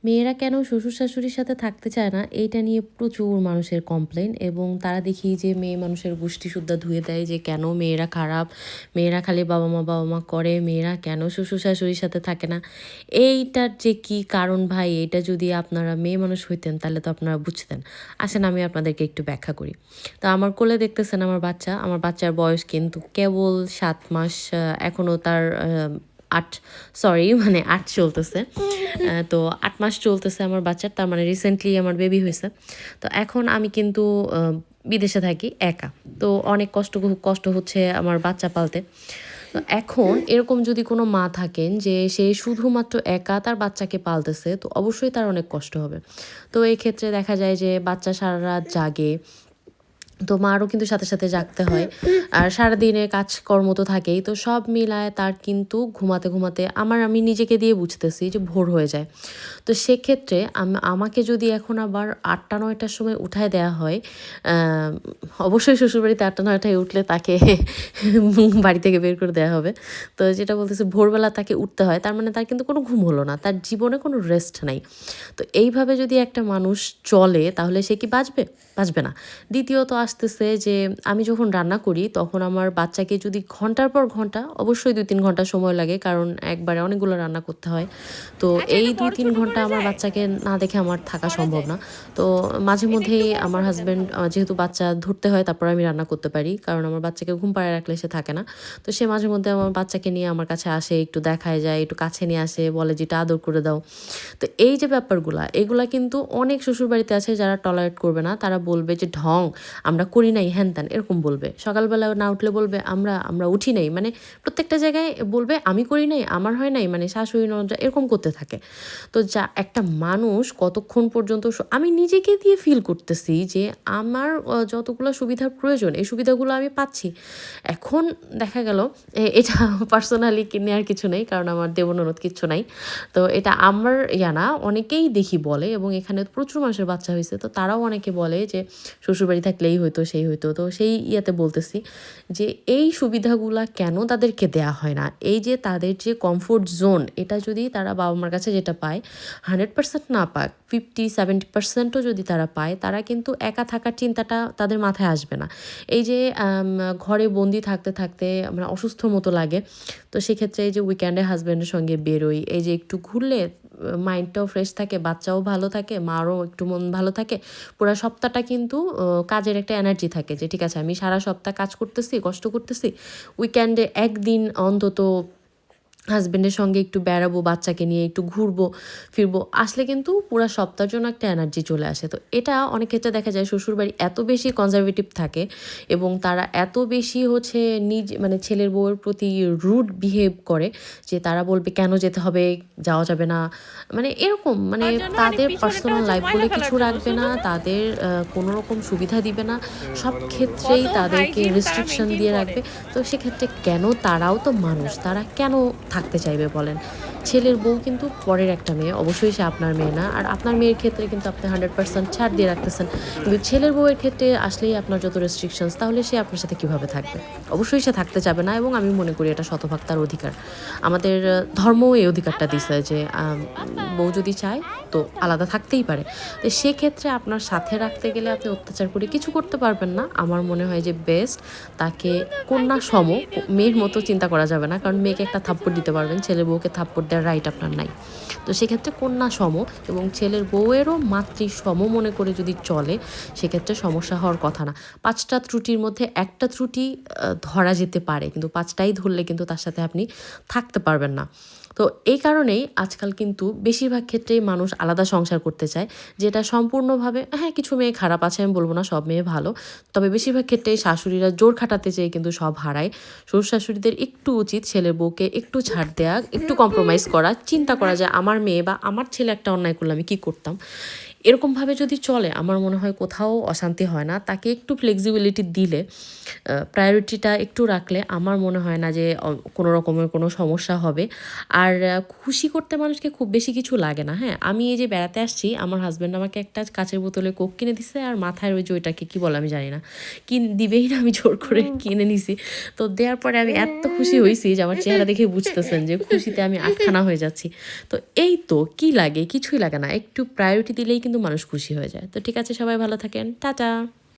মেয়েরা কেন শ্বশুর শাশুড়ির সাথে থাকতে চায় না এইটা নিয়ে প্রচুর মানুষের কমপ্লেন, এবং তারা দেখি যে মেয়ে মানুষের গোষ্ঠী শুদ্ধা ধুয়ে দেয় যে কেন মেয়েরা খারাপ, মেয়েরা খালি বাবা মা করে, মেয়েরা কেন শ্বশুর শাশুড়ির সাথে থাকে না। এইটার যে কি কারণ ভাই, এটা যদি আপনারা মেয়ে মানুষ হইতেন তাহলে তো আপনারা বুঝতেন। আসেন আমি আপনাদেরকে একটু ব্যাখ্যা করি। তো আমার কোলে দেখতেছেন আমার বাচ্চার বয়স কিন্তু কেবল 7 মাস। এখনও তার 8, সরি মানে 8 চলতেছে। তো 8 মাস চলতেছে আমার বাচ্চার, তার মানে রিসেন্টলি আমার বেবি হয়েছে। তো এখন আমি কিন্তু বিদেশে থাকি একা। তো অনেক কষ্ট হচ্ছে আমার বাচ্চা পালতে। তো এখন এরকম যদি কোনো মা থাকেন যে সে শুধুমাত্র একা তার বাচ্চাকে পালতেছে, তো অবশ্যই তার অনেক কষ্ট হবে। তো এই ক্ষেত্রে দেখা যায় যে বাচ্চা সারা রাত জাগে, তো মারও কিন্তু সাথে সাথে জাগতে হয়। আর সারাদিনের কাজকর্ম তো থাকেই, তো সব মিলায় তার কিন্তু ঘুমাতে ঘুমাতে আমি নিজেকে দিয়ে বুঝতেছি যে ভোর হয়ে যায়। তো সেক্ষেত্রে আমাকে যদি এখন আবার 8টা 9টার সময় উঠায় দেওয়া হয়, আহ, অবশ্যই শ্বশুরবাড়িতে 8টা 9টায় উঠলে তাকে বাড়ি থেকে বের করে দেওয়া হবে। তো যেটা বলতেছে ভোরবেলা তাকে উঠতে হয়, তার মানে তার কিন্তু কোনো ঘুম হলো না, তার জীবনে কোনো রেস্ট নাই। তো এইভাবে যদি একটা মানুষ চলে তাহলে সে কি বাঁচবে? বাঁচবে না। দ্বিতীয়ত আসতেছে যে আমি যখন রান্না করি তখন আমার বাচ্চাকে যদি ঘন্টার পর ঘন্টা, অবশ্যই 2-3 ঘন্টা সময় লাগে, কারণ একবারে অনেকগুলো রান্না করতে হয়। তো আচ্ছা, এই এটা দুই বড় তিন ছোট ঘন্টা করা আমার যায়? বাচ্চাকে না দেখে আমার থাকা করা সম্ভব যায়। না। তো মাঝে এটা একটু মধ্যেই বড় আমার করা যায় হাজব্যান্ড, তাহলে। যেহেতু বাচ্চা ধরতে হয় তারপর আমি রান্না করতে পারি, কারণ আমার বাচ্চাকে ঘুম পাড়ায় রাখলে সে থাকে না। তো সে মাঝে মধ্যে আমার বাচ্চাকে নিয়ে আমার কাছে আসে, একটু দেখায় যায়, একটু কাছে নিয়ে আসে, বলে যে এটা আদর করে দাও। তো এই যে ব্যাপারগুলা, এগুলা কিন্তু অনেক শ্বশুরবাড়িতে আছে যারা টলারেট করবে না, তারা বলবে যে ঢং, আমরা করি নাই, হ্যান ত্যান এরকম বলবে। সকালবেলা না উঠলে বলবে আমরা আমরা উঠি নাই, মানে প্রত্যেকটা জায়গায় বলবে আমি করি নাই, আমার হয় নাই, মানে শাশুড়ি ননদরা এরকম করতে থাকে। তো যা একটা মানুষ কতক্ষণ পর্যন্ত আমি নিজেকে দিয়ে ফিল করতেছি যে আমার যতগুলো সুবিধার প্রয়োজন এই সুবিধাগুলো আমি পাচ্ছি। এখন দেখা গেল এটা পার্সোনালি নেওয়ার কিছু নেই, কারণ আমার দেবননদ কিচ্ছু নাই। তো এটা আমার না, অনেকেই দেখি বলে, এবং এখানে প্রচুর মানুষের বাচ্চা হয়েছে, তো তারাও অনেকে বলে যে শ্বশুরবাড়ি থাকলেই হইতো সেই হইতো। তো সেই ইয়েতে বলতেছি যে এই সুবিধাগুলা কেন তাদেরকে দেয়া হয় না? এই যে তাদের যে কমফোর্ট জোন, এটা যদি তারা বাবা মার কাছে যেটা পায় 100% না পাক, 50-70%ও যদি তারা পায়, তারা কিন্তু একা থাকার চিন্তাটা তাদের মাথায় আসবে না। এই যে ঘরে বন্দি থাকতে থাকতে মানে অসুস্থ মতো লাগে। তো সেক্ষেত্রে এই যে উইকেন্ডে হাজব্যান্ডের সঙ্গে বেরোই, এই যে একটু ঘুরলে মাইন্ডটাও ফ্রেশ থাকে, বাচ্চাও ভালো থাকে, মারও একটু মন ভালো থাকে। পুরা সপ্তাহটা কিন্তু কাজের একটা এনার্জি থাকে যে ঠিক আছে আমি সারা সপ্তাহ কাজ করতেছি, কষ্ট করতেছি, উইকেন্ডে একদিন অন্তত হাজব্যান্ডের সঙ্গে একটু বেড়াবো, বাচ্চাকে নিয়ে একটু ঘুরবো ফিরবো, আসলে কিন্তু পুরো সপ্তাহের জন্য একটা এনার্জি চলে আসে। তো এটা অনেক ক্ষেত্রে দেখা যায় শ্বশুরবাড়ি এত বেশি কনজারভেটিভ থাকে, এবং তারা এত বেশি হচ্ছে মানে ছেলের বউয়ের প্রতি রুড বিহেভ করে, যে তারা বলবে কেন যেতে হবে, যাওয়া যাবে না, মানে এরকম, মানে তার জন্য মানে তাদের পিছনেটা পার্সোনাল হচ্ছে লাইফ ময়লা বলে ফেলার কিছু জন্য রাখবে না, শুধু। তাদের কোনো রকম সুবিধা দিবে না, সব ক্ষেত্রেই কত তাদেরকে হাইজিন তারা রেস্ট্রিকশন মেনটেন দিয়ে করে। রাখবে। তো সেক্ষেত্রে কেন, তারাও তো মানুষ, তারা কেন থাকতে চাইবে বলেন? ছেলের বউ কিন্তু পরের একটা মেয়ে, অবশ্যই সে আপনার মেয়ে না। আর আপনার মেয়ের ক্ষেত্রে কিন্তু আপনি 100% ছাড় দিয়ে রাখতেছেন, কিন্তু ছেলের বউয়ের ক্ষেত্রে আসলেই আপনার যত রেস্ট্রিকশনস, তাহলে সে আপনার সাথে কিভাবে থাকবে? অবশ্যই সে থাকতে চাবে না, এবং আমি মনে করি এটা শতভাগ তার অধিকার। আমাদের ধর্মও এই অধিকারটা দিছে যে বউ যদি চায় তো আলাদা থাকতেই পারে। তো সেক্ষেত্রে আপনার সাথে রাখতে গেলে আপনি অত্যাচার করে কিছু করতে পারবেন না। আমার মনে হয় যে বেস্ট তাকে কন্যা সম, মেয়ের মতো চিন্তা করা যাবে না, কারণ মেয়েকে একটা থাপ্পড় দিতে পারবেন, ছেলের বউকে থাপ্পড় দেওয়ার রাইট আপনার নাই। তো সেক্ষেত্রে কন্যা সম, এবং ছেলের বউয়েরও মাতৃ সম মনে করে যদি চলে, সেক্ষেত্রে সমস্যা হওয়ার কথা না। 5টা ত্রুটির মধ্যে একটা ত্রুটি ধরা যেতে পারে, কিন্তু 5টাই ধরলে কিন্তু তার সাথে আপনি থাকতে পারবেন না। তো এই কারণেই আজকাল কিন্তু বেশিরভাগ ক্ষেত্রেই মানুষ আলাদা সংসার করতে চায়, যেটা সম্পূর্ণভাবে, হ্যাঁ কিছু মেয়ে খারাপ আছে, আমি বলবো না সব মেয়ে ভালো, তবে বেশিরভাগ ক্ষেত্রেই শাশুড়িরা জোর খাটাতে চেয়ে কিন্তু সব হারায়। শ্বশুর শাশুড়িদের একটু উচিত ছেলের বউকে একটু ছাড় দেয়া, একটু কম্প্রোমাইজ করা, চিন্তা করা যায় আমার মেয়ে বা আমার ছেলে একটা অন্যায় করলে আমি কী করতাম। এরকমভাবে যদি চলে আমার মনে হয় কোথাও অশান্তি হয় না। তাকে একটু ফ্লেক্সিবিলিটি দিলে, প্রায়োরিটিটা একটু রাখলে আমার মনে হয় না যে কোনো রকমের কোনো সমস্যা হবে। আর খুশি করতে মানুষকে খুব বেশি কিছু লাগে না, হ্যাঁ? আমি এই যে বেড়াতে আসছি, আমার হাসব্যান্ড আমাকে একটা কাঁচের বোতলে কোক কিনে দিছে আর মাথায় ওই যে ওইটাকে কী বলে আমি জানি না। দিবেই না, আমি জোর করে কিনে নিছি। তো দেওয়ার পরে আমি এত খুশি হইছি যে আমার চেহারা দেখেই বুঝতেছেন যে খুশিতে আমি আটখানা হয়ে যাচ্ছি। তো এই তো কি লাগে? কিছুই লাগে না। একটু প্রায়োরিটি দিলেই কিন্তু মানুষ খুশি হয়ে যায়। তো ঠিক আছে, সবাই ভালো থাকেন। টাটা।